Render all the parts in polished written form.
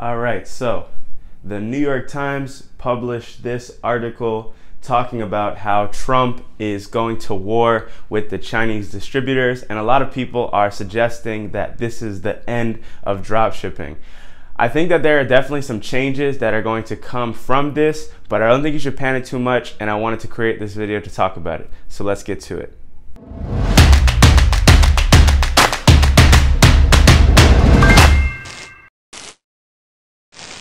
All right, so the New York Times published this article talking about how Trump is going to war with the Chinese distributors, and a lot of people are suggesting that this is the end of dropshipping. I think that there are definitely some changes that are going to come from this, but I don't think you should panic too much, and I wanted to create this video to talk about it. So let's get to it.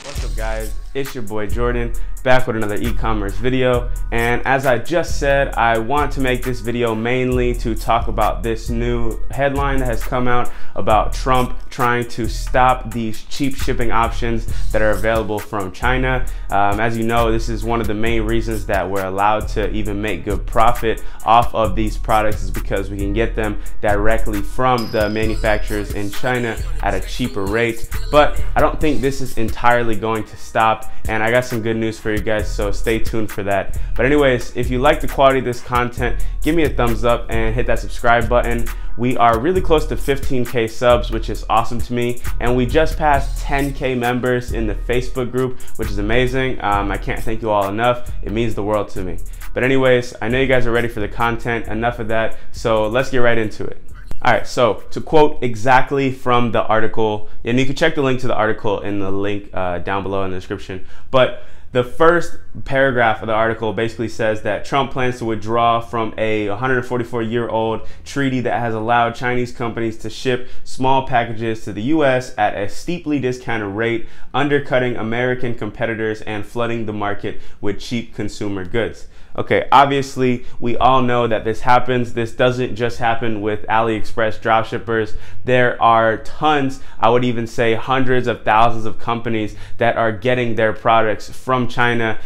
What's up, guys? It's your boy Jordan, back with another e-commerce video. And as I just said, I want to make this video mainly to talk about this new headline that has come out about Trump trying to stop these cheap shipping options that are available from China. As you know, this is one of the main reasons that we're allowed to even make good profit off of these products, is because we can get them directly from the manufacturers in China at a cheaper rate. But I don't think this is entirely going to stop, and I got some good news for you guys, so stay tuned for that. But anyways, if you like the quality of this content, give me a thumbs up and hit that subscribe button. We are really close to 15K subs, which is awesome to me, and we just passed 10K members in the Facebook group, which is amazing. I can't thank you all enough. It means the world to me. But anyways, I know you guys are ready for the content. Enough of that, so let's get right into it. All right, so to quote exactly from the article, and you can check the link to the article in the link down below in the description, but the first paragraph of the article basically says that Trump plans to withdraw from a 144-year-old treaty that has allowed Chinese companies to ship small packages to the US at a steeply discounted rate, undercutting American competitors and flooding the market with cheap consumer goods. Okay, obviously, we all know that this happens. This doesn't just happen with AliExpress dropshippers. There are tons, I would even say hundreds of thousands of companies that are getting their products from China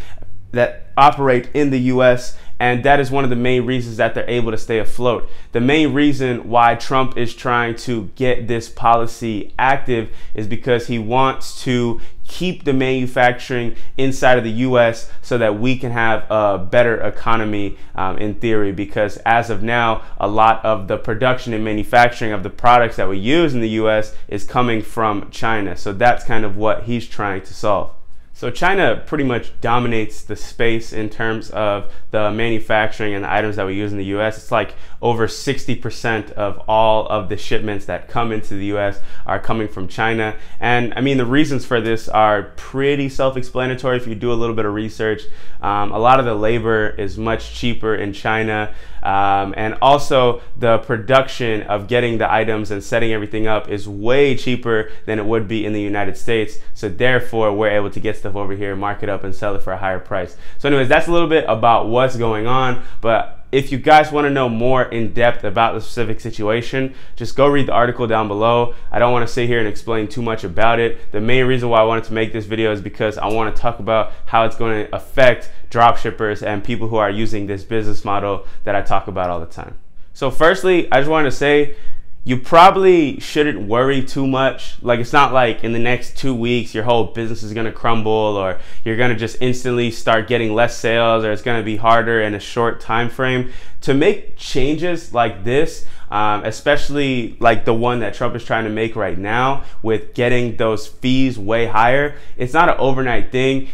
that operate in the US, and that is one of the main reasons that they're able to stay afloat. The main reason why Trump is trying to get this policy active is because he wants to keep the manufacturing inside of the US so that we can have a better economy in theory, because as of now, a lot of the production and manufacturing of the products that we use in the US is coming from China. So that's kind of what he's trying to solve. So China pretty much dominates the space in terms of the manufacturing and the items that we use in the US. It's like over 60% of all of the shipments that come into the US are coming from China. And I mean, the reasons for this are pretty self-explanatory if you do a little bit of research. A lot of the labor is much cheaper in China. And also the production of getting the items and setting everything up is way cheaper than it would be in the United States. So therefore, we're able to get stuff over here, mark it up, and sell it for a higher price. So anyways, that's a little bit about what's going on. But if you guys want to know more in depth about the specific situation, just go read the article down below. I don't want to sit here and explain too much about it. The main reason why I wanted to make this video is because I want to talk about how it's going to affect dropshippers and people who are using this business model that I talk about all the time. So firstly, I just wanted to say, you probably shouldn't worry too much. Like, it's not like in the next 2 weeks your whole business is gonna crumble, or you're gonna just instantly start getting less sales, or it's gonna be harder in a short time frame. To make changes like this, especially like the one that Trump is trying to make right now with getting those fees way higher, it's not an overnight thing.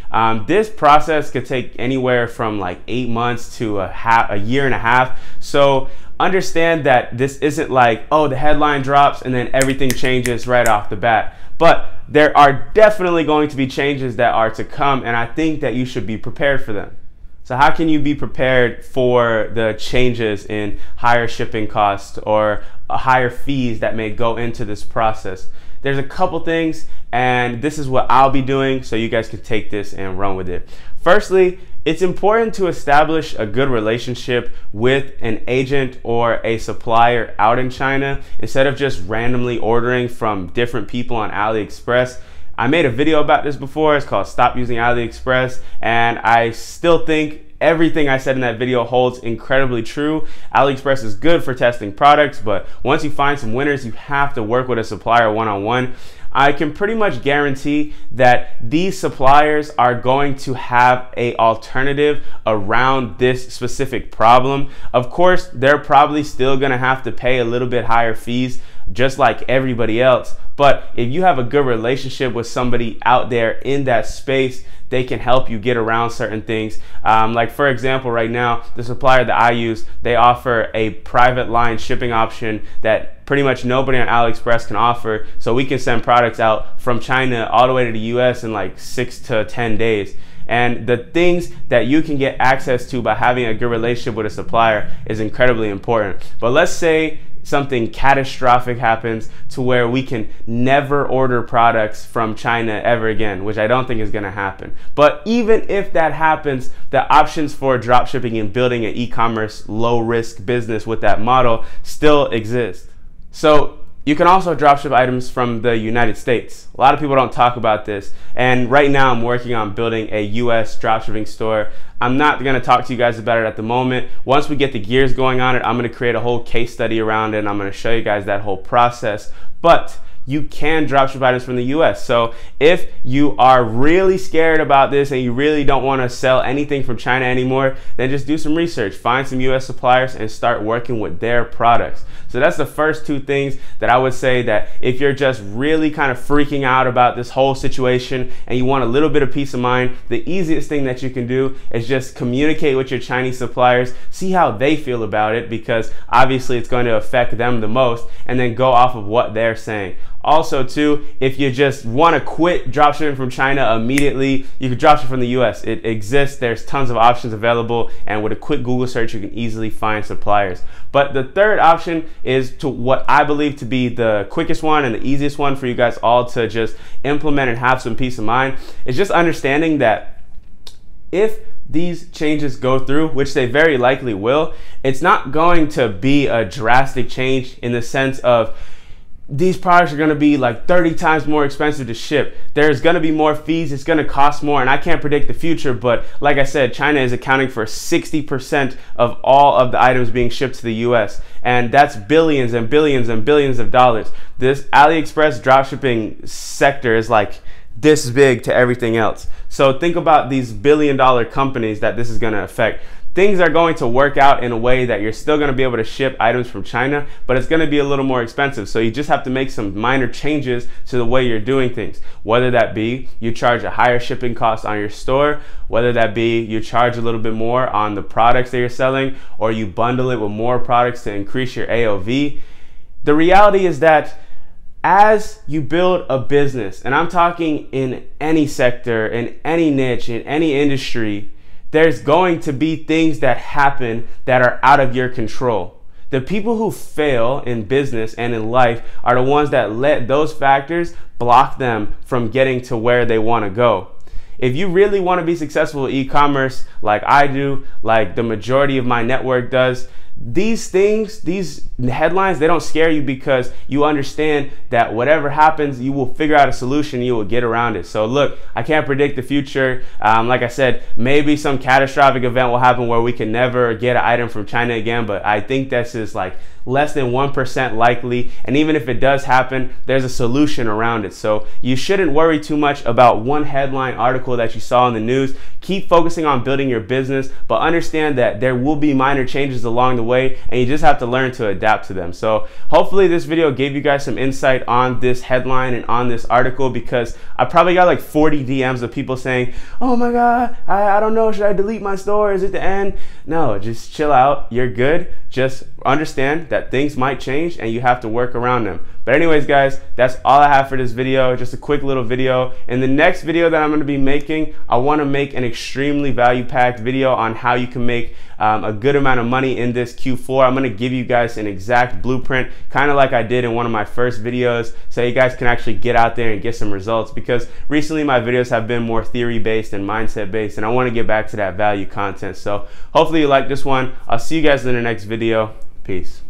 This process could take anywhere from like 8 months to a year and a half. So understand that this isn't like, oh, the headline drops and then everything changes right off the bat. But there are definitely going to be changes that are to come, and I think that you should be prepared for them. So how can you be prepared for the changes in higher shipping costs or higher fees that may go into this process? There's a couple things, and this is what I'll be doing, so you guys can take this and run with it. Firstly, it's important to establish a good relationship with an agent or a supplier out in China instead of just randomly ordering from different people on AliExpress. I made a video about this before. It's called Stop Using AliExpress, and I still think everything I said in that video holds incredibly true. AliExpress is good for testing products, but once you find some winners, you have to work with a supplier one-on-one. I can pretty much guarantee that these suppliers are going to have an alternative around this specific problem. Of course, they're probably still going to have to pay a little bit higher fees just like everybody else. But if you have a good relationship with somebody out there in that space, they can help you get around certain things. Like for example, right now, the supplier that I use, they offer a private line shipping option that pretty much nobody on AliExpress can offer. So we can send products out from China all the way to the US in like 6 to 10 days. And the things that you can get access to by having a good relationship with a supplier is incredibly important. But let's say something catastrophic happens to where we can never order products from China ever again, which I don't think is going to happen. But even if that happens, the options for dropshipping and building an e-commerce low-risk business with that model still exist. So you can also dropship items from the United States. A lot of people don't talk about this. And right now I'm working on building a US dropshipping store. I'm not gonna talk to you guys about it at the moment. Once we get the gears going on it, I'm gonna create a whole case study around it and I'm gonna show you guys that whole process. But you can dropship items from the US. So if you are really scared about this and you really don't want to sell anything from China anymore, then just do some research, find some US suppliers and start working with their products. So that's the first two things that I would say, that if you're just really kind of freaking out about this whole situation and you want a little bit of peace of mind, the easiest thing that you can do is just communicate with your Chinese suppliers, see how they feel about it, because obviously it's going to affect them the most, and then go off of what they're saying. Also too, if you just want to quit dropshipping from China immediately, you can dropship from the US. It exists, there's tons of options available, and with a quick Google search you can easily find suppliers. But the third option is to what I believe to be the quickest one and the easiest one for you guys all to just implement and have some peace of mind. It's just understanding that if these changes go through, which they very likely will, it's not going to be a drastic change in the sense of these products are going to be like 30 times more expensive to ship. There's going to be more fees. It's going to cost more, and I can't predict the future. But like I said, China is accounting for 60% of all of the items being shipped to the US. And that's billions and billions and billions of dollars. This AliExpress dropshipping sector is like this big to everything else. So think about these billion-dollar companies that this is going to affect. Things are going to work out in a way that you're still going to be able to ship items from China, but it's going to be a little more expensive. So you just have to make some minor changes to the way you're doing things. Whether that be you charge a higher shipping cost on your store, whether that be you charge a little bit more on the products that you're selling, or you bundle it with more products to increase your AOV. The reality is that as you build a business, and I'm talking in any sector, in any niche, in any industry, there's going to be things that happen that are out of your control. The people who fail in business and in life are the ones that let those factors block them from getting to where they want to go. If you really want to be successful in e-commerce like I do, like the majority of my network does, these things, these headlines, they don't scare you because you understand that whatever happens, you will figure out a solution, you will get around it. So look, I can't predict the future. Like I said, maybe some catastrophic event will happen where we can never get an item from China again, but I think that's just like less than 1% likely. And even if it does happen, there's a solution around it. So you shouldn't worry too much about one headline article that you saw in the news. Keep focusing on building your business, but understand that there will be minor changes along the way, and you just have to learn to adapt to them. So hopefully this video gave you guys some insight on this headline and on this article, because I probably got like 40 DMs of people saying, oh my God, I don't know, should I delete my store? Is it the end? No, just chill out. You're good. Just understand that things might change and you have to work around them. But anyways, guys, that's all I have for this video. Just a quick little video. In the next video that I'm going to be making, I want to make an extremely value-packed video on how you can make a good amount of money in this Q4. I'm going to give you guys an exact blueprint, kind of like I did in one of my first videos, so you guys can actually get out there and get some results, because recently my videos have been more theory-based and mindset-based, and I want to get back to that value content. So hopefully you like this one. I'll see you guys in the next video. Peace.